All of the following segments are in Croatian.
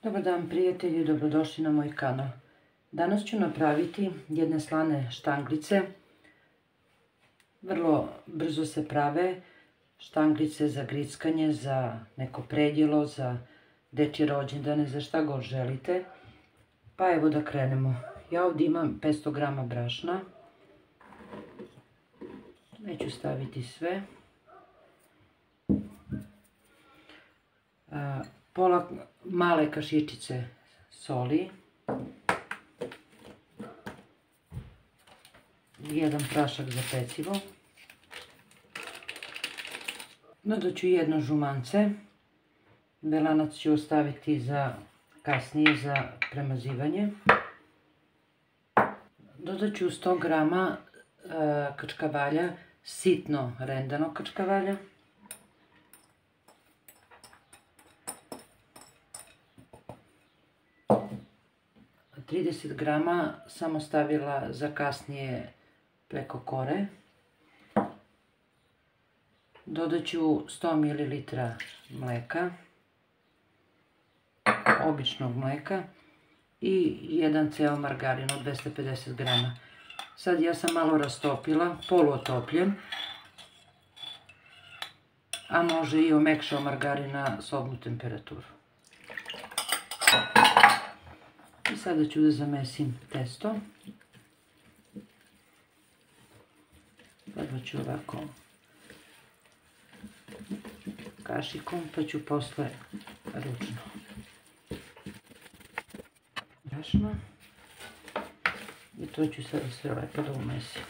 Dobar dan prijatelji, dobrodošli na moj kanal. Danas ću napraviti jedne slane štanglice. Vrlo brzo se prave štanglice za grickanje, za neko predjelo, za dečje rođendane, za šta god želite. Pa evo da krenemo. Ja ovdje imam 500 grama brašna. Neću staviti sve. Pola male kašičice soli, jedan prašak za pecivo, dodat ću jedno žumance, belanac ću ostaviti za kasnije za premazivanje, dodat ću 100 grama krčkavalja, sitno rendanog krčkavalja, 30 grama sam ostavila za kasnije preko kore. Dodat ću 100 ml mlijeka, običnog mlijeka i jedan ceo margarin od 250 grama. Sad ja sam malo rastopila, poluotopljen, a može i omekšao margarin na sobnu temperaturu. I sada ću da zamesim testo. Prvo ću ovako kašikom, pa ću posle ručno. Brašno. I to ću sada sve lepo da umesim.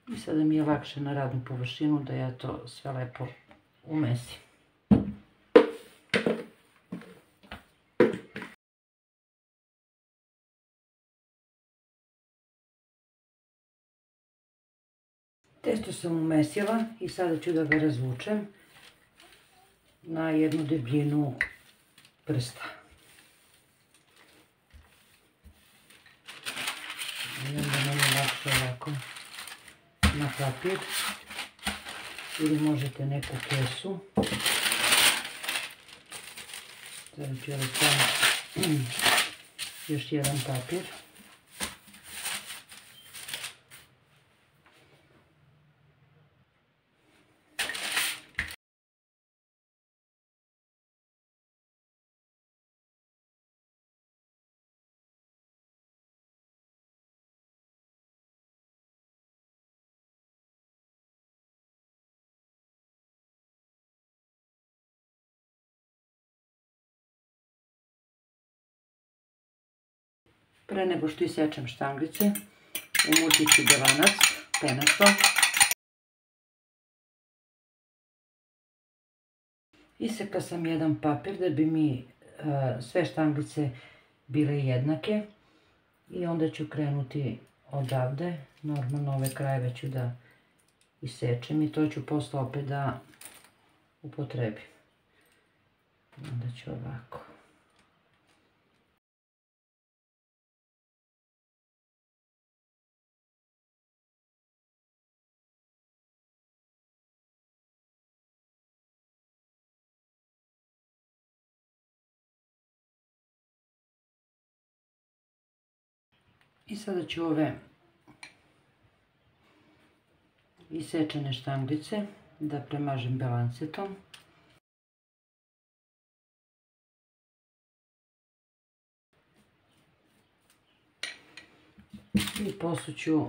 I sada mi je lakše na radnu površinu da ja to sve lepo umesim. Testo sam umesila i sada ću da ga razvučem na jednu debljinu prsta. I onda nam je lakše ovako na papir ili možete neku kesu. Sada ću staviti još jedan papir. Pre nego što isečem štanglice, umutit ću belanac penasto. Isekla sam jedan papir da bi mi sve štanglice bile jednake i onda ću krenuti odavde. Normalno ove krajeve ću da isečem i to ću posle opet da upotrebim. Onda ću ovako. I sada ću ove isečene štanglice da premažem belancetom. I posuću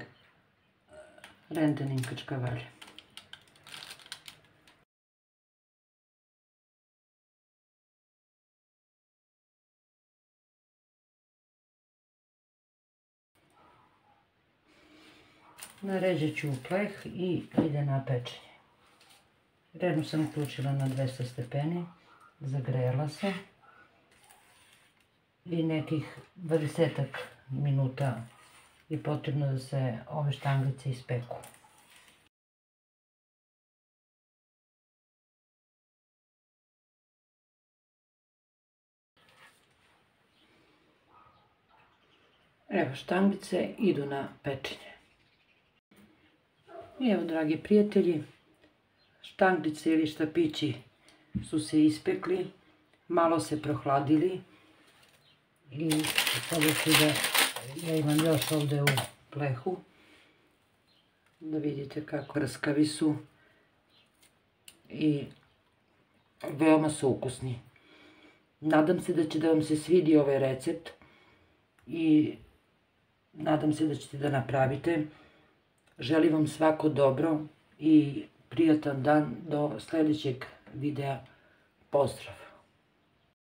rendenim krčkavaljem. Naređat ću u pleh i ide na pečenje. Rednu sam uključila na 200 stepeni, zagrejala se i nekih 20 minuta je potrebno da se ove štanglice ispeku. Evo, štanglice idu na pečenje. I evo, dragi prijatelji, štanglice ili štapići su se ispekli, malo se prohladili i sada ću da, ja imam još ovdje u plehu, da vidite kako krskavi su i veoma su ukusni. Nadam se da će da vam se svidi ovaj recept i nadam se da ćete da napravite. Želim vam svako dobro i prijatan dan do sljedećeg videa. Pozdrav!